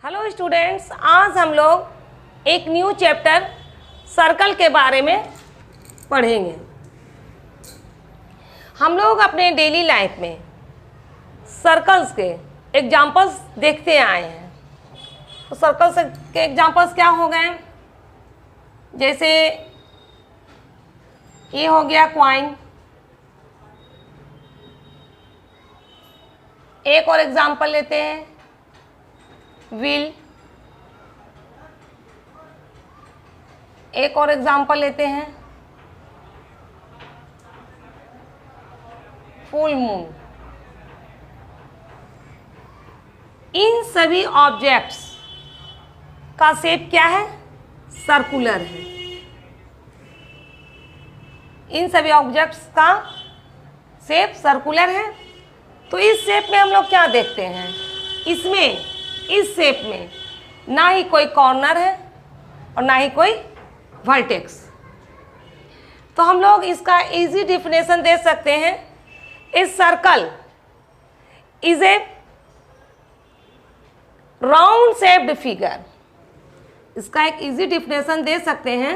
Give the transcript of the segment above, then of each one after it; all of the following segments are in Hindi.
हेलो स्टूडेंट्स, आज हम लोग एक न्यू चैप्टर सर्कल के बारे में पढ़ेंगे। हम लोग अपने डेली लाइफ में सर्कल्स के एग्जांपल्स देखते आए हैं। तो सर्कल्स के एग्जांपल्स क्या हो गए? जैसे ये हो गया क्वाइन। एक और एग्जांपल लेते हैं, व्हील। एक और एग्जांपल लेते हैं, फुल मून। इन सभी ऑब्जेक्ट्स का शेप क्या है? सर्कुलर है। इन सभी ऑब्जेक्ट्स का शेप सर्कुलर है। तो इस शेप में हम लोग क्या देखते हैं? इस शेप में ना ही कोई कॉर्नर है और ना ही कोई वर्टेक्स। तो हम लोग इसका इजी डिफिनेशन दे सकते हैं। A circle is A round shaped figure. इसका एक इजी डिफिनेशन दे सकते हैं।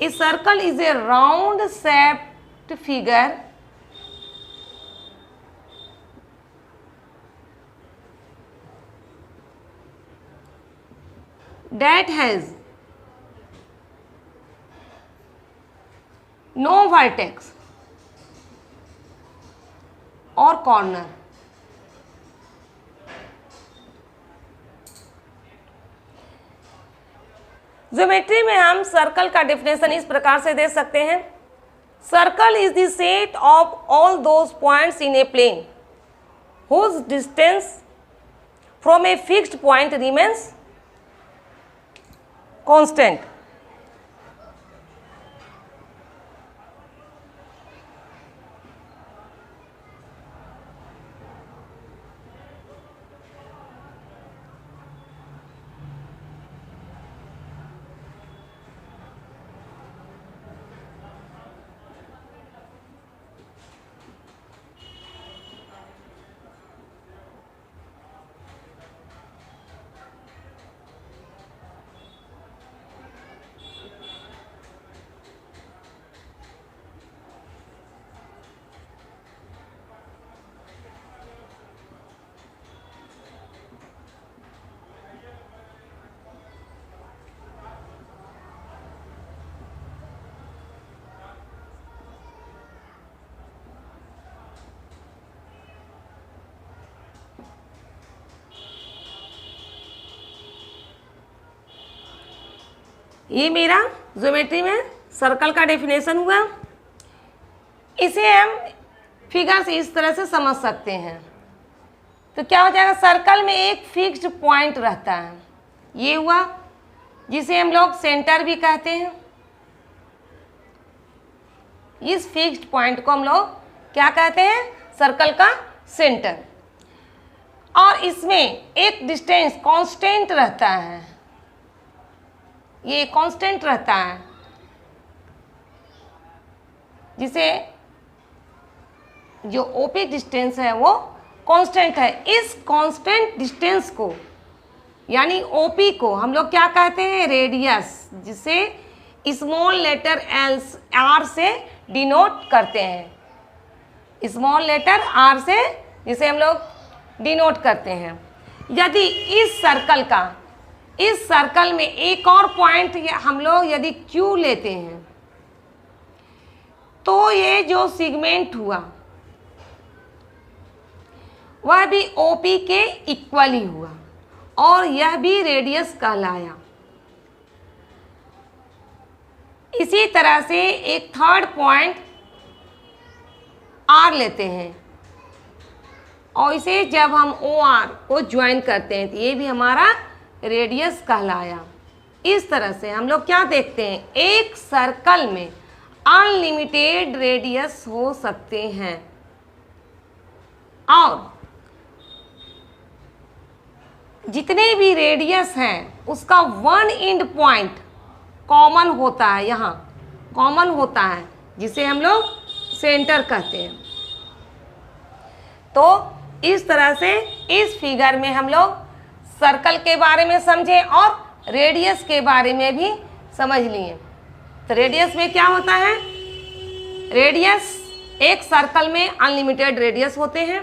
A circle is a round shaped figure that has no vertex or corner. Geometry में हम सर्कल का डेफिनेशन इस प्रकार से दे सकते हैं। Circle is the set of all those points in a plane whose distance from a fixed point remains constant. ये मेरा ज्योमेट्री में सर्कल का डेफिनेशन हुआ। इसे हम फिगर से इस तरह से समझ सकते हैं। तो क्या हो जाएगा? सर्कल में एक फिक्स्ड पॉइंट रहता है, ये हुआ, जिसे हम लोग सेंटर भी कहते हैं। इस फिक्स्ड पॉइंट को हम लोग क्या कहते हैं? सर्कल का सेंटर। और इसमें एक डिस्टेंस कांस्टेंट रहता है, ये कांस्टेंट रहता है, जिसे जो ओपी डिस्टेंस है वो कांस्टेंट है। इस कांस्टेंट डिस्टेंस को यानी ओपी को हम लोग क्या कहते हैं? रेडियस, जिसे स्मॉल लेटर एल आर से डिनोट करते हैं। स्मॉल लेटर आर से जिसे हम लोग डिनोट करते हैं। यदि इस सर्कल में एक और पॉइंट हम लोग यदि Q लेते हैं, तो ये जो सेगमेंट हुआ वह भी OP के इक्वल ही हुआ और यह भी रेडियस कहलाया। इसी तरह से एक थर्ड पॉइंट R लेते हैं और इसे जब हम OR को ज्वाइन करते हैं तो ये भी हमारा रेडियस कहलाया। इस तरह से हम लोग क्या देखते हैं? एक सर्कल में अनलिमिटेड रेडियस हो सकते हैं और जितने भी रेडियस हैं उसका वन एंड पॉइंट कॉमन होता है, यहाँ कॉमन होता है, जिसे हम लोग सेंटर कहते हैं। तो इस तरह से इस फिगर में हम लोग सर्कल के बारे में समझे और रेडियस के बारे में भी समझ लिए। तो रेडियस में क्या होता है? रेडियस, एक सर्कल में अनलिमिटेड रेडियस होते हैं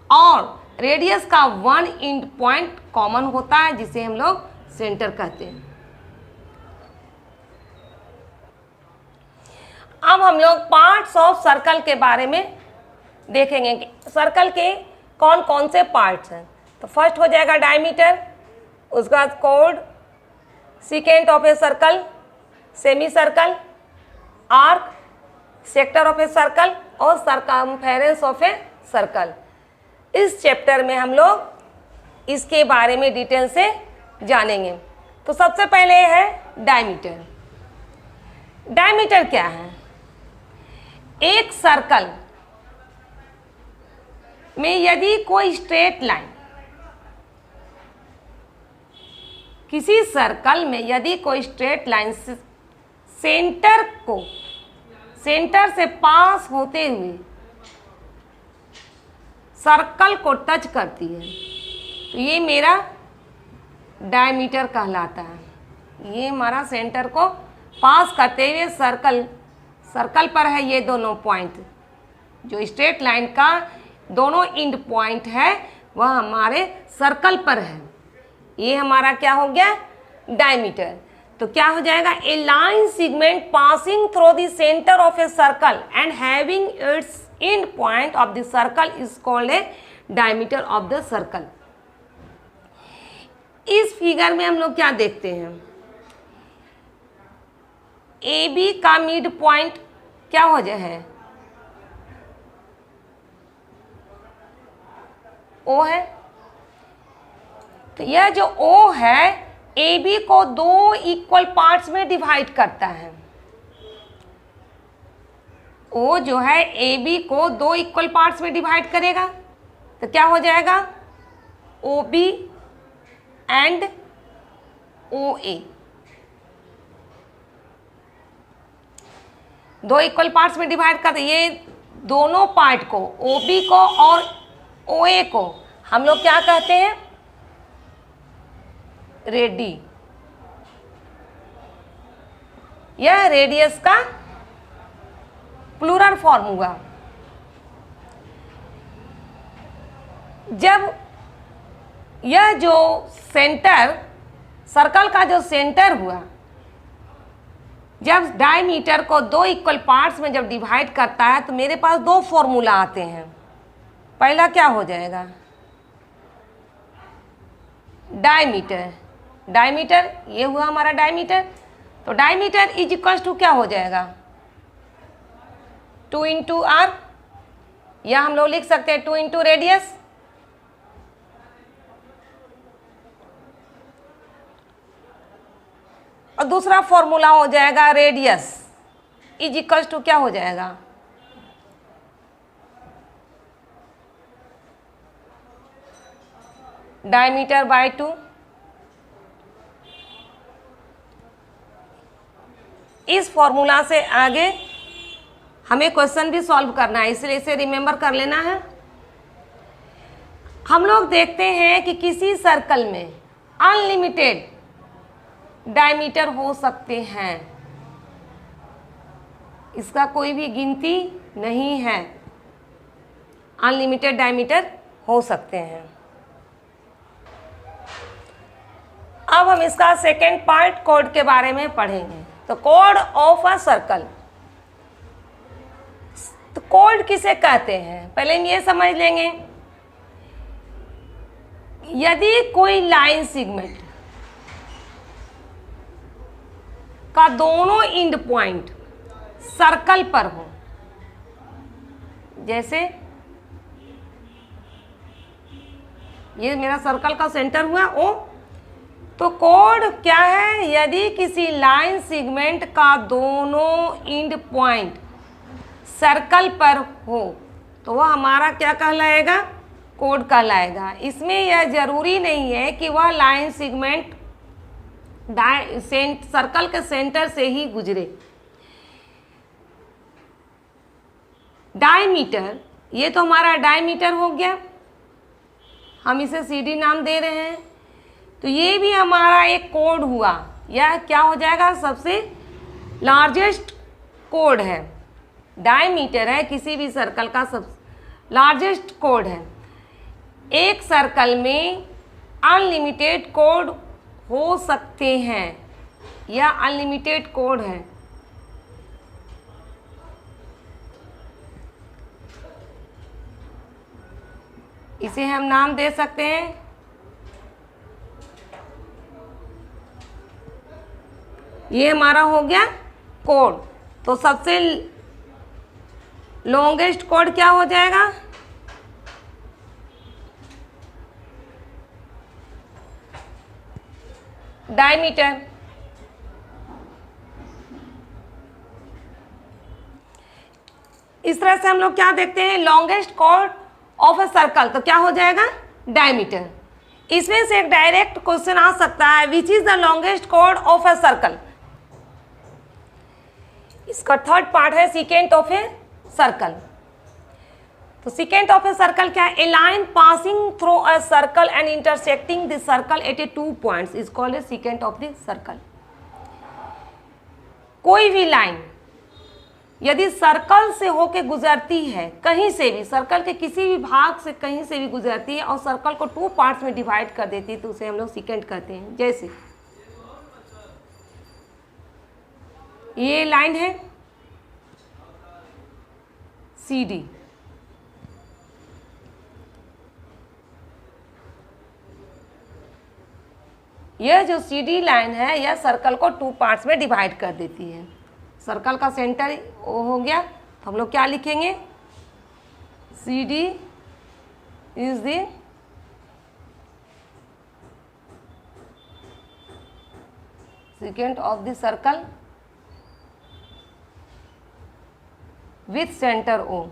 और रेडियस का वन एंड पॉइंट कॉमन होता है जिसे हम लोग सेंटर कहते हैं। अब हम लोग पार्ट्स ऑफ सर्कल के बारे में देखेंगे कि सर्कल के कौन कौन से पार्ट्स हैं। तो फर्स्ट हो जाएगा डायमीटर, उसका code, second of a circle, semi circle, arc, sector of a circle और सरकमफेरेंस ऑफ ए सर्कल। इस चैप्टर में हम लोग इसके बारे में डिटेल से जानेंगे। तो सबसे पहले है डायमीटर। डायमीटर क्या है? एक सर्कल में यदि कोई स्ट्रेट लाइन, किसी सर्कल में यदि कोई स्ट्रेट लाइन सेंटर से पास होते हुए सर्कल को टच करती है तो ये मेरा डायमीटर कहलाता है। ये हमारा सेंटर को पास करते हुए सर्कल पर है, ये दोनों पॉइंट जो स्ट्रेट लाइन का दोनों एंड पॉइंट है वह हमारे सर्कल पर है। ये हमारा क्या हो गया? डायमीटर। तो क्या हो जाएगा? A line segment passing through the centre of a circle and having its end point of the circle is called a diameter of the circle. इस फिगर में हम लोग क्या देखते हैं? ए बी का मिड पॉइंट क्या हो जाए? ओ है। तो यह जो ओ है ए बी को दो इक्वल पार्ट्स में डिवाइड करता है। ओ जो है ए बी को दो इक्वल पार्ट्स में डिवाइड करेगा तो क्या हो जाएगा? ओ बी एंड ओ ए। दो इक्वल पार्ट्स में डिवाइड करते, ये दोनों पार्ट को, ओ बी को और ओ ए को हम लोग क्या कहते हैं? रेडी। यह रेडियस का प्लूरल फॉर्म हुआ। जब यह जो सेंटर, सर्कल का जो सेंटर हुआ, जब डायमीटर को दो इक्वल पार्ट्स में जब डिवाइड करता है तो मेरे पास दो फॉर्मूला आते हैं। पहला क्या हो जाएगा? डायमीटर। डायमीटर ये हुआ हमारा डायमीटर। तो डायमीटर इज इक्वल्स टू क्या हो जाएगा? 2 इंटू आर, या हम लोग लिख सकते हैं 2 इंटू रेडियस। और दूसरा फॉर्मूला हो जाएगा रेडियस इज इक्वल्स टू क्या हो जाएगा? Diameter by 2। इस फॉर्मूला से आगे हमें क्वेश्चन भी सॉल्व करना है, इसलिए इसे रिमेंबर कर लेना है। हम लोग देखते हैं कि किसी सर्कल में अनलिमिटेड डायमीटर हो सकते हैं, इसका कोई भी गिनती नहीं है। अनलिमिटेड डायमीटर हो सकते हैं। अब हम इसका सेकेंड पार्ट कोड के बारे में पढ़ेंगे। तो कोड ऑफ अ सर्कल, तो कोड किसे कहते हैं पहले हम ये समझ लेंगे। यदि कोई लाइन सेगमेंट का दोनों एंड पॉइंट सर्कल पर हो, जैसे ये मेरा सर्कल का सेंटर हुआ ओ, तो कोड क्या है? यदि किसी लाइन सेगमेंट का दोनों एंड पॉइंट सर्कल पर हो तो वह हमारा क्या कहलाएगा? कोड कहलाएगा। इसमें यह जरूरी नहीं है कि वह लाइन सेगमेंट सर्कल के सेंटर से ही गुजरे। डायमीटर, ये तो हमारा डायमीटर हो गया, हम इसे CD नाम दे रहे हैं। तो ये भी हमारा एक कोड हुआ, यह क्या हो जाएगा, सबसे लार्जेस्ट कोड है। डायमीटर है किसी भी सर्कल का सब लार्जेस्ट कोड है। एक सर्कल में अनलिमिटेड कोड हो सकते हैं, यह अनलिमिटेड कोड है। इसे हम नाम दे सकते हैं ये हमारा हो गया कोड। तो सबसे लॉन्गेस्ट कोड क्या हो जाएगा, डायमीटर। इस तरह से हम लोग क्या देखते हैं, लॉन्गेस्ट कोड ऑफ ए सर्कल, तो क्या हो जाएगा, डायमीटर। इसमें से एक डायरेक्ट क्वेश्चन आ सकता है, विच इज द लॉन्गेस्ट कोड ऑफ ए सर्कल। इसका थर्ड पार्ट है सीकेंट ऑफ ए सर्कल। तो सीकेंट ऑफ ए सर्कल क्या है, a line passing through a circle and intersecting the circle at a 2 points is called a secant of the circle. कोई भी लाइन यदि सर्कल से होके गुजरती है, कहीं से भी सर्कल के किसी भी भाग से कहीं से भी गुजरती है और सर्कल को 2 पार्ट्स में डिवाइड कर देती है, तो उसे हम लोग सीकेंट कहते हैं। जैसे ये लाइन है CD, यह जो CD लाइन है यह सर्कल को 2 पार्ट्स में डिवाइड कर देती है। सर्कल का सेंटर वो हो गया, तो हम लोग क्या लिखेंगे, CD is the secant of the circle with centre O।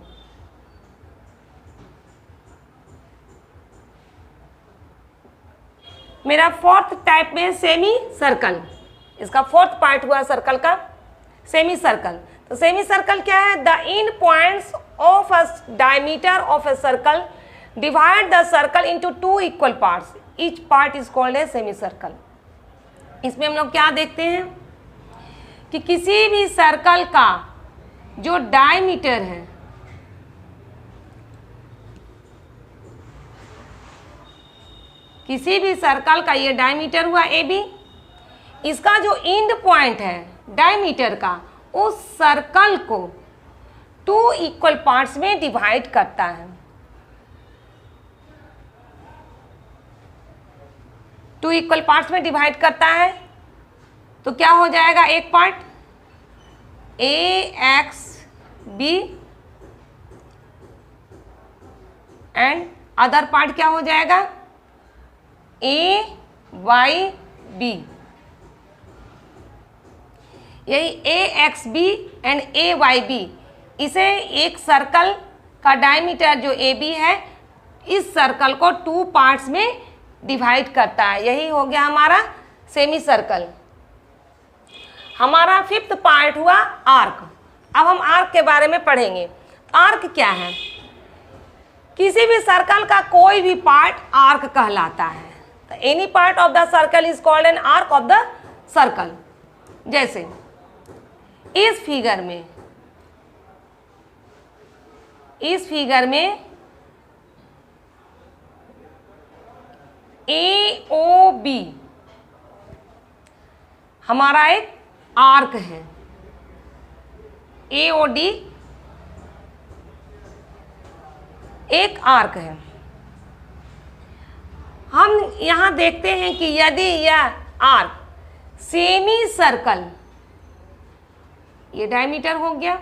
मेरा फोर्थ टाइप में सेमी सर्कल, इसका फोर्थ पार्ट हुआ सर्कल का सेमी सर्कल। तो सेमी सर्कल क्या है, the in points of a diameter of a circle divide the circle into 2 equal parts, each part is called a semi circle. इसमें हम लोग क्या देखते हैं कि किसी भी सर्कल का जो डायमीटर है, किसी भी सर्कल का ये डायमीटर हुआ AB, इसका जो एंड पॉइंट है डायमीटर का, उस सर्कल को 2 इक्वल पार्ट्स में डिवाइड करता है। 2 इक्वल पार्ट्स में डिवाइड करता है, तो क्या हो जाएगा, एक part AXB and other part क्या हो जाएगा, AYB। यही AXB एंड AYB, इसे एक सर्कल का डायमीटर जो AB है, इस सर्कल को 2 पार्ट्स में डिवाइड करता है। यही हो गया हमारा सेमी सर्कल। हमारा फिफ्थ पार्ट हुआ आर्क। अब हम आर्क के बारे में पढ़ेंगे। आर्क क्या है, किसी भी सर्कल का कोई भी पार्ट आर्क कहलाता है। तो any part of the circle is called an arc of the circle. जैसे इस फिगर में AOB हमारा एक आर्क है। AOD एक आर्क है। हम यहां देखते हैं कि यदि यह आर्क सेमी सर्कल, ये डायमीटर हो गया,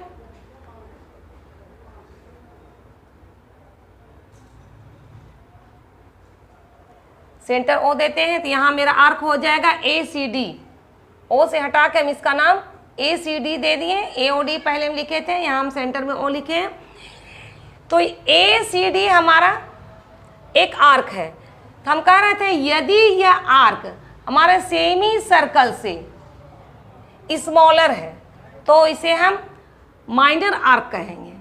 सेंटर O देते हैं, तो यहां मेरा आर्क हो जाएगा ACD। O से हटा के हम इसका नाम ACD दे दिए। AOD पहले हम लिखे थे, यहां हम सेंटर में O लिखे हैं। तो ACD हमारा एक आर्क है। तो हम कह रहे थे यदि यह आर्क हमारे सेमी सर्कल से स्मॉलर है तो इसे हम माइनर आर्क कहेंगे,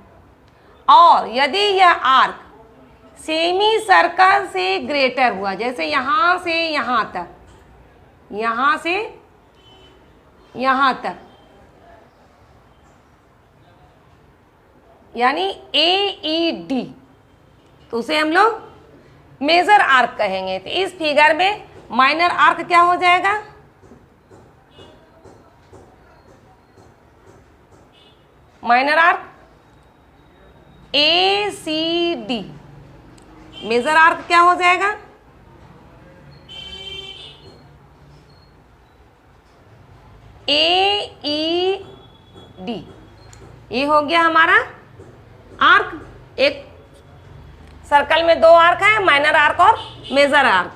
और यदि यह आर्क सेमी सर्कल से ग्रेटर हुआ, जैसे यहां से यहां तक, यहां से यहां तक, यानी AED, तो उसे हम लोग मेजर आर्क कहेंगे। तो इस फिगर में माइनर आर्क क्या हो जाएगा? Minor arc ACD। Major arc क्या हो जाएगा? AED। ये हो गया हमारा आर्क। एक सर्कल में दो आर्क है, माइनर आर्क और मेजर आर्क।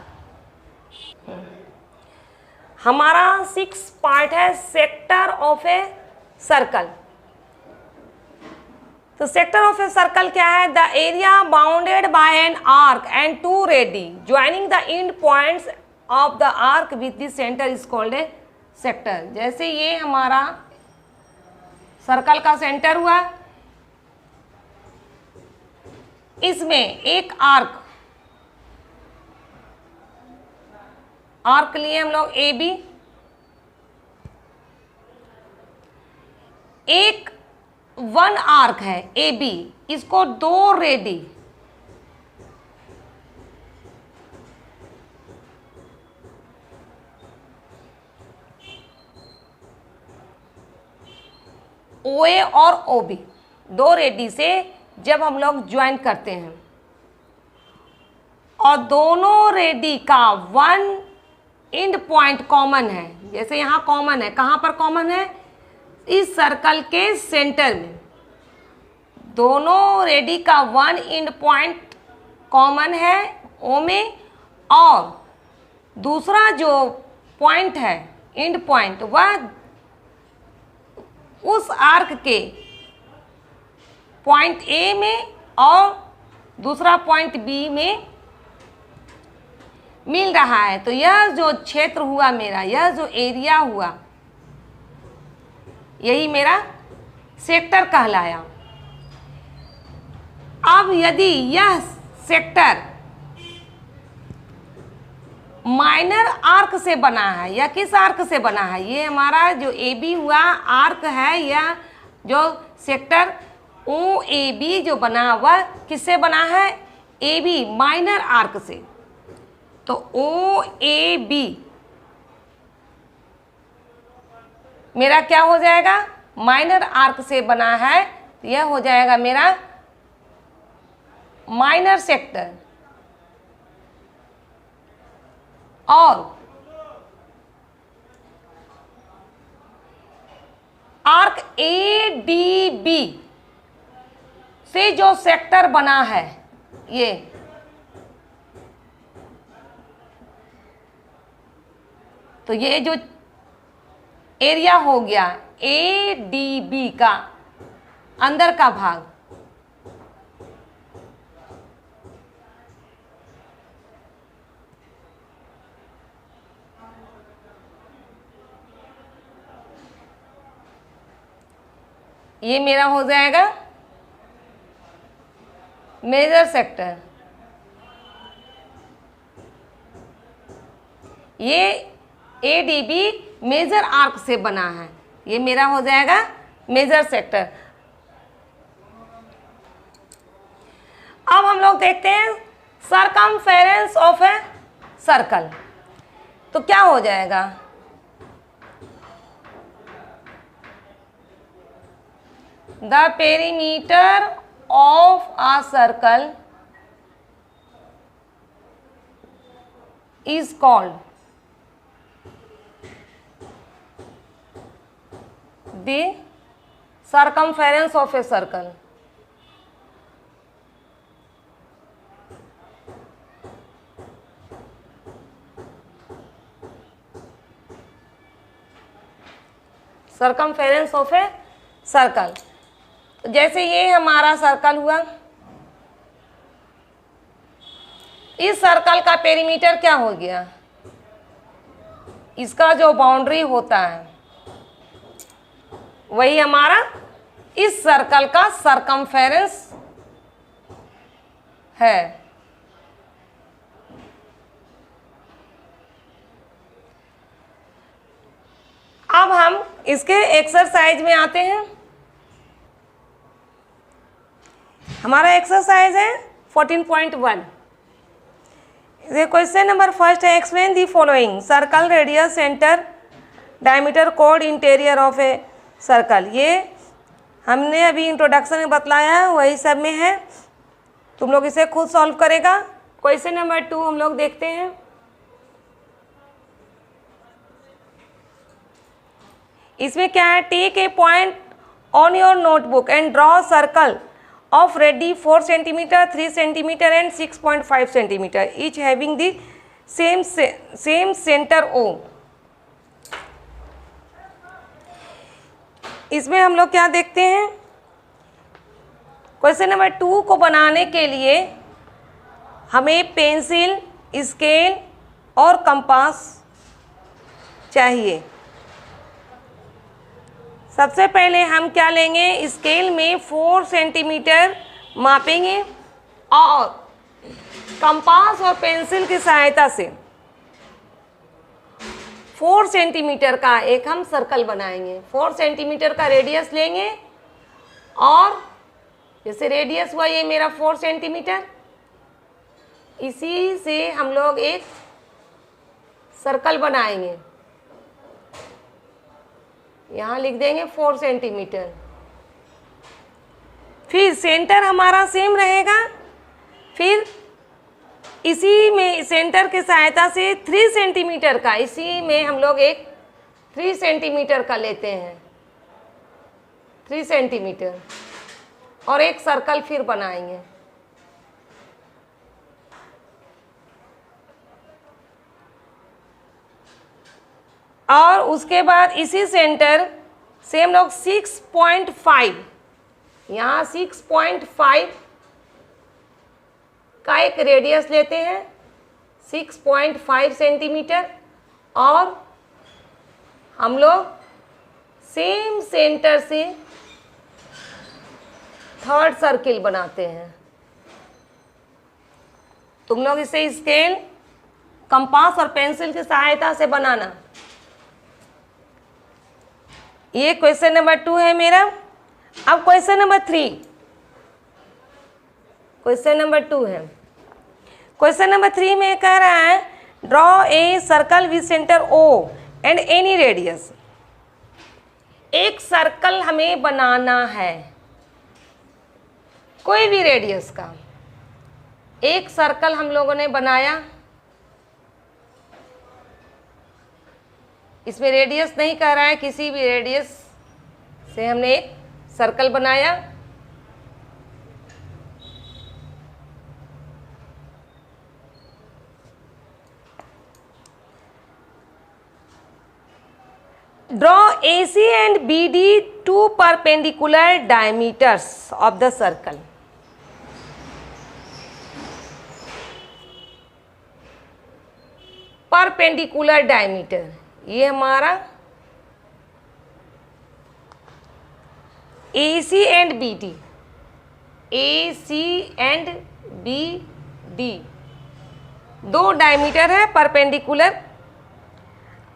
हमारा 6 पार्ट है सेक्टर ऑफ ए सर्कल। तो सेक्टर ऑफ ए सर्कल क्या है? The area bounded by an arc and two radii joining the end points of the arc with the centre is called a sector. जैसे ये हमारा सर्कल का सेंटर हुआ, इसमें एक आर्क लिए हम लोग AB, एक 1 आर्क है AB, इसको 2 रेडी OA और OB, 2 रेडी से जब हम लोग ज्वाइन करते हैं और दोनों रेडी का 1 एंड पॉइंट कॉमन है, जैसे यहाँ कॉमन है, कहाँ पर कॉमन है? इस सर्कल के सेंटर में। दोनों रेडी का 1 एंड पॉइंट कॉमन है O में, और दूसरा जो पॉइंट है एंड पॉइंट, वह उस आर्क के पॉइंट A में और दूसरा पॉइंट B में मिल रहा है। तो यह जो क्षेत्र हुआ मेरा, यह जो एरिया हुआ, यही मेरा सेक्टर कहलाया। अब यदि यह सेक्टर माइनर आर्क से बना है, या किस आर्क से बना है? ये हमारा जो AB हुआ आर्क है, यह जो सेक्टर OAB जो बना हुआ किससे बना है? AB माइनर आर्क से। तो OAB मेरा क्या हो जाएगा? माइनर आर्क से बना है, यह हो जाएगा मेरा माइनर सेक्टर। और आर्क ADB से जो सेक्टर बना है, ये तो ये जो एरिया हो गया ADB का अंदर का भाग, ये मेरा हो जाएगा मेजर सेक्टर। ये ADB मेजर आर्क से बना है, ये मेरा हो जाएगा मेजर सेक्टर। अब हम लोग देखते हैं सरकमफेरेंस ऑफ ए सर्कल। तो क्या हो जाएगा? The perimeter of a circle is called the circumference of a circle. Circumference of a circle. तो जैसे ये हमारा सर्कल हुआ, इस सर्कल का पेरीमीटर क्या हो गया? इसका जो बाउंड्री होता है वही हमारा इस सर्कल का सर्कमफेरेंस है। अब हम इसके एक्सरसाइज में आते हैं। हमारा एक्सरसाइज है 14.1। क्वेश्चन नंबर फर्स्ट है, explain the following, circle, radius, centre, diameter, code, interior of a circle. ये हमने अभी इंट्रोडक्शन में बतलाया है, वही सब में है, तुम लोग इसे खुद सॉल्व करेगा। क्वेश्चन नंबर 2 हम लोग देखते हैं। इसमें क्या है, take a point on your notebook and draw circle of radii 4 cm, 3 cm and 6.5 cm, each having the same center O। इसमें हम लोग क्या देखते हैं, क्वेश्चन नंबर 2 को बनाने के लिए हमें पेंसिल, स्केल और कंपास चाहिए। सबसे पहले हम क्या लेंगे, स्केल में 4 सेंटीमीटर मापेंगे और कंपास और पेंसिल की सहायता से 4 सेंटीमीटर का एक हम सर्कल बनाएंगे। 4 सेंटीमीटर का रेडियस लेंगे और जैसे रेडियस हुआ ये मेरा 4 सेंटीमीटर, इसी से हम लोग एक सर्कल बनाएंगे। यहाँ लिख देंगे 4 सेंटीमीटर। फिर सेंटर हमारा सेम रहेगा, फिर इसी में सेंटर की सहायता से 3 सेंटीमीटर का, इसी में हम लोग एक 3 सेंटीमीटर का लेते हैं, 3 सेंटीमीटर, और एक सर्कल फिर बनाएंगे। और उसके बाद इसी सेंटर से हम लोग 6.5, यहाँ 6.5 का एक रेडियस लेते हैं, 6.5 सेंटीमीटर, और हम लोग सेम सेंटर से थर्ड सर्किल बनाते हैं। तुम लोग इसे स्केल, कंपास और पेंसिल की सहायता से बनाना। ये क्वेश्चन नंबर 2 है मेरा। अब क्वेश्चन नंबर 3, क्वेश्चन नंबर 2 है। क्वेश्चन नंबर 3 में कह रहा है, draw a circle with centre O and any radius. एक सर्कल हमें बनाना है, कोई भी रेडियस का। एक सर्कल हम लोगों ने बनाया, इसमें रेडियस नहीं कह रहा है, किसी भी रेडियस से हमने एक सर्कल बनाया। Draw AC and BD 2 perpendicular diameters of the circle। Perpendicular diameter, ये हमारा AC and BD, AC and BD 2 diameter है परपेंडिकुलर।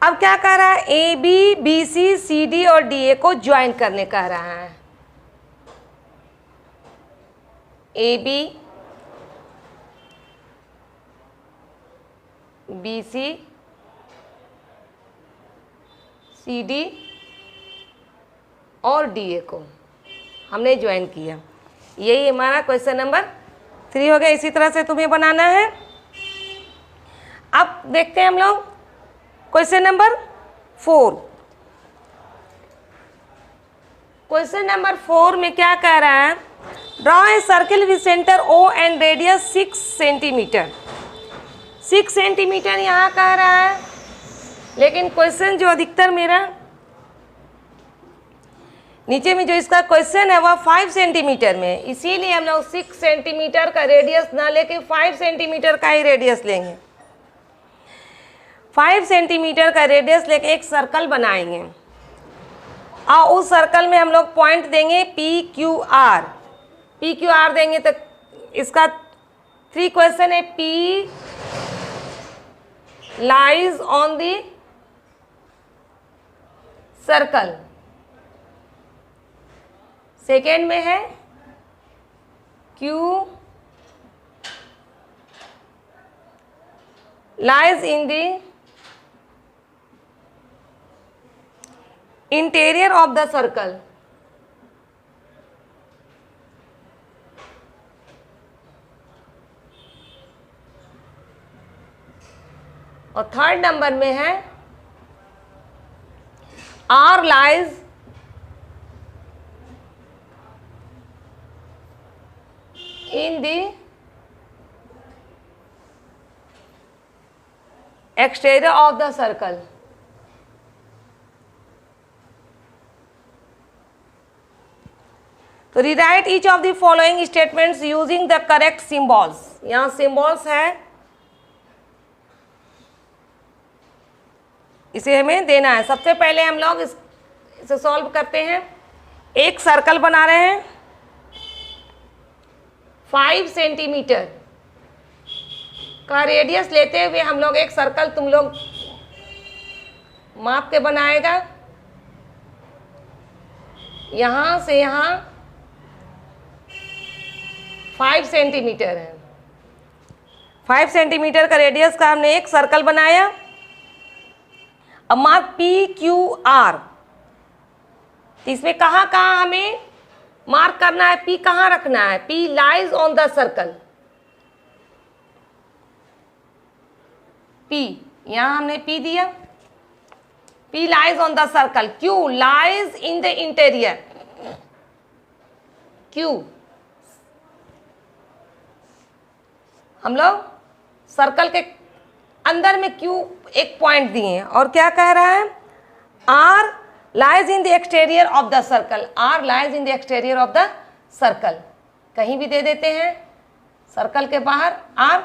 अब क्या कह रहा है, AB, BC, CD और DA को ज्वाइन करने कह रहा है। AB, BC, CD और DA को हमने ज्वाइन किया। यही हमारा क्वेश्चन नंबर 3 हो गया। इसी तरह से तुम्हें बनाना है। अब देखते हैं हम लोग क्वेश्चन नंबर 4। क्वेश्चन नंबर 4 में क्या कह रहा है, draw a circle with centre O and radius 6 centimetre. 6 centimetre यहाँ कह रहा है, लेकिन क्वेश्चन जो अधिकतर मेरा नीचे में जो इसका क्वेश्चन है वह 5 सेंटीमीटर में, इसीलिए हम लोग 6 सेंटीमीटर का रेडियस ना लेके 5 सेंटीमीटर का ही रेडियस लेंगे। 5 सेंटीमीटर का रेडियस लेके एक सर्कल बनाएंगे और उस सर्कल में हम लोग पॉइंट देंगे PQR। PQR देंगे तो इसका 3 क्वेश्चन है, P lies on the circle. Second में है Q lies in the interior of the circle। और थर्ड नंबर में है R lies in the exterior of the circle। तो rewrite each of the following statements using the correct symbols। यहाँ symbols है, इसे हमें देना है। सबसे पहले हम लोग इसे सॉल्व करते हैं। एक सर्कल बना रहे हैं 5 सेंटीमीटर का रेडियस लेते हुए हम लोग एक सर्कल तुम लोग माप के बनाएगा। यहाँ से यहाँ 5 सेंटीमीटर है। 5 सेंटीमीटर का रेडियस का हमने एक सर्कल बनाया। अब मार्क PQR, तो इसमें कहाँ कहाँ हमें मार्क करना है, P कहाँ रखना है। P lies on the circle. P यहाँ हमने P दिया, P lies on the circle. Q lies in the interior. Q हम लोग सर्कल के अंदर में Q एक पॉइंट दिए हैं। और क्या कह रहा है, R lies in the exterior of the circle. R lies in the exterior of the circle, कहीं भी दे देते हैं सर्कल के बाहर R।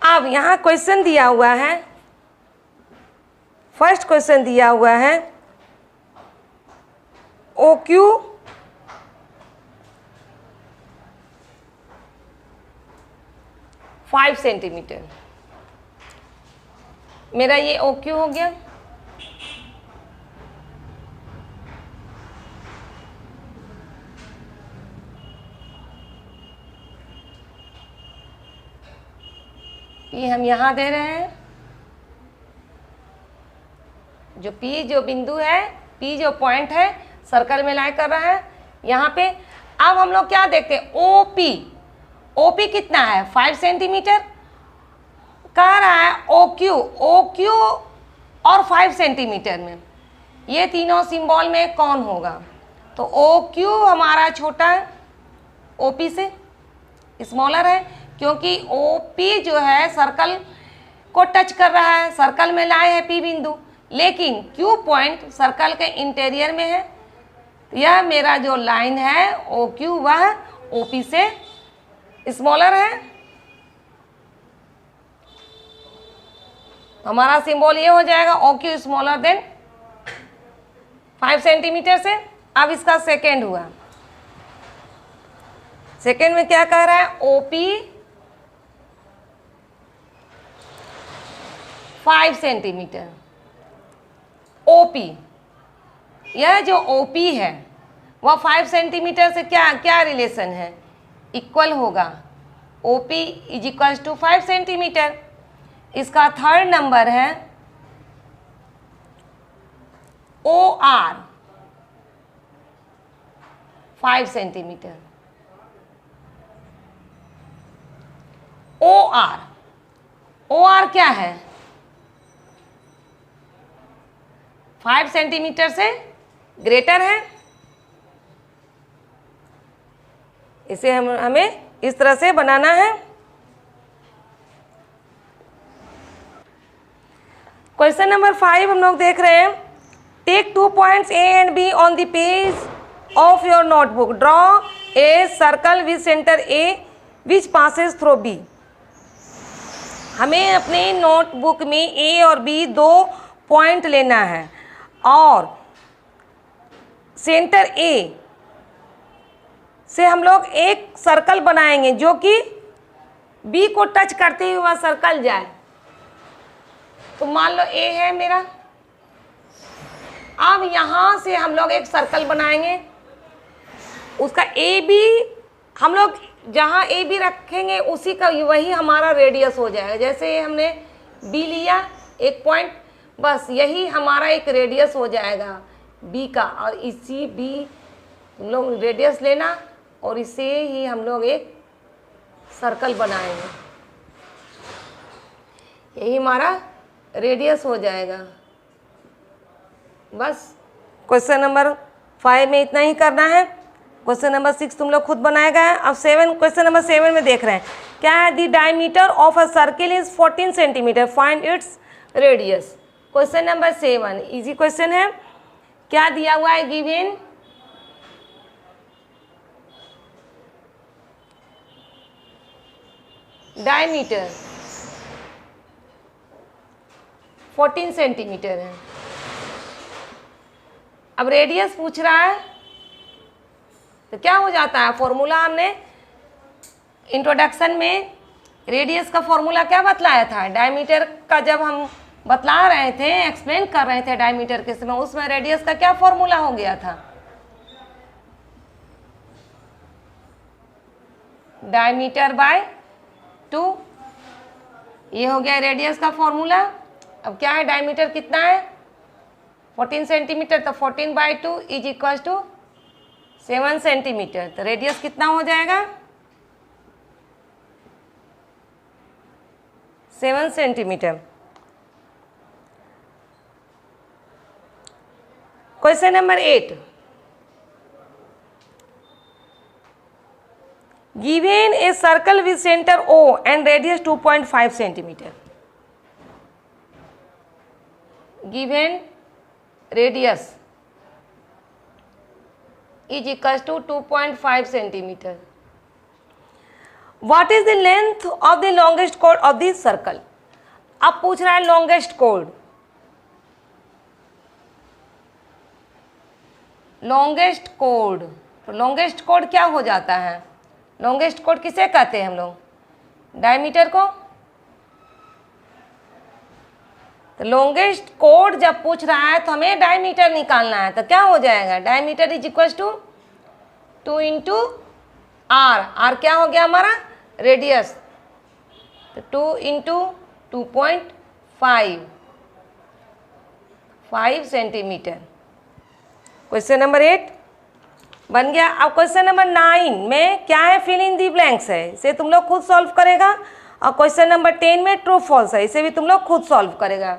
अब यहाँ क्वेश्चन दिया हुआ है, फर्स्ट क्वेश्चन दिया हुआ है OQ 5 सेंटीमीटर। मेरा ये OQ हो गया। P हम यहाँ दे रहे हैं, जो P जो बिंदु है, P जो पॉइंट है सर्कल में लाई कर रहा है यहाँ पे। अब हम लोग क्या देखते हैं, OP। OP कितना है, 5 सेंटीमीटर। कह रहा है OQ और 5 सेंटीमीटर में ये तीनों सिंबल में कौन होगा। तो OQ हमारा छोटा है, OP से स्मॉलर है, क्योंकि OP जो है सर्कल को टच कर रहा है, सर्कल में लाए है P बिंदु, लेकिन Q पॉइंट सर्कल के इंटीरियर में है। यह मेरा जो लाइन है OQ वह OP से स्मॉलर है। हमारा सिंबल ये हो जाएगा OQ स्मॉलर देन 5 सेंटीमीटर से। अब इसका सेकेंड हुआ, सेकेंड में क्या कह रहा है, OP 5 सेंटीमीटर। OP, यह जो OP है वह 5 सेंटीमीटर से क्या क्या रिलेशन है, इक्वल होगा। OP is equal to 5 centimetre. इसका थर्ड नंबर है OR 5 सेंटीमीटर। OR क्या है, 5 सेंटीमीटर से ग्रेटर है। इसे हमें इस तरह से बनाना है। क्वेश्चन नंबर 5 हम लोग देख रहे हैं। Take 2 points A and B on the page of your notebook. Draw a circle with centre A which passes through B। हमें अपने नोटबुक में A और B 2 पॉइंट लेना है और सेंटर A से हम लोग एक सर्कल बनाएंगे जो कि बी को टच करते हुए वह सर्कल जाए। तो मान लो ए है मेरा, अब यहाँ से हम लोग एक सर्कल बनाएंगे, उसका ए बी हम लोग जहाँ ए बी रखेंगे उसी का वही हमारा रेडियस हो जाएगा। जैसे हमने बी लिया एक पॉइंट, बस यही हमारा एक रेडियस हो जाएगा बी का, और इसी बी हम लोग रेडियस लेना और इसे ही हम लोग एक सर्कल बनाएंगे, यही हमारा रेडियस हो जाएगा। बस क्वेश्चन नंबर 5 में इतना ही करना है। क्वेश्चन नंबर 6 तुम लोग खुद बनाएगा है। अब 7, क्वेश्चन नंबर 7 में देख रहे हैं क्या है, the diameter of a circle is 14 centimetre, find its radius. Question number 7 easy question है। क्या दिया हुआ है, गिवन डायमीटर 14 सेंटीमीटर है। अब रेडियस पूछ रहा है तो क्या हो जाता है, फॉर्मूला हमने इंट्रोडक्शन में रेडियस का फॉर्मूला क्या बतलाया था, डायमीटर का जब हम बतला रहे थे, एक्सप्लेन कर रहे थे डायमीटर के समय, उसमें रेडियस का क्या फॉर्मूला हो गया था, डायमीटर बाय 2। ये हो गया रेडियस का फॉर्मूला। अब क्या है, डायमीटर कितना है 14 सेंटीमीटर, तो 14/2 इज इक्वल टू 7 सेंटीमीटर। तो रेडियस कितना हो जाएगा, 7 centimetre. Question number 8, given a circle with center O and radius 2.5 centimeter, given radius is equals to 2.5 centimeter, what is the length of the longest chord of this circle। अब पूछ रहा है longest chord, longest chord, तो longest chord क्या हो जाता है, लॉन्गेस्ट कोड किसे कहते हैं हम लोग, डायमीटर को। तो लॉन्गेस्ट कोड जब पूछ रहा है तो हमें डायमीटर निकालना है, तो क्या हो जाएगा, diameter is equal to 2 into R, R क्या हो गया हमारा रेडियस, तो 2 इंटू 2.5 सेंटीमीटर। क्वेश्चन नंबर 8 बन गया। अब क्वेश्चन नंबर 9 में क्या है, फिल इन दी ब्लैंक्स है, इसे तुम लोग खुद सॉल्व करेगा। और क्वेश्चन नंबर 10 में ट्रू फॉल्स है, इसे भी तुम लोग खुद सॉल्व करेगा।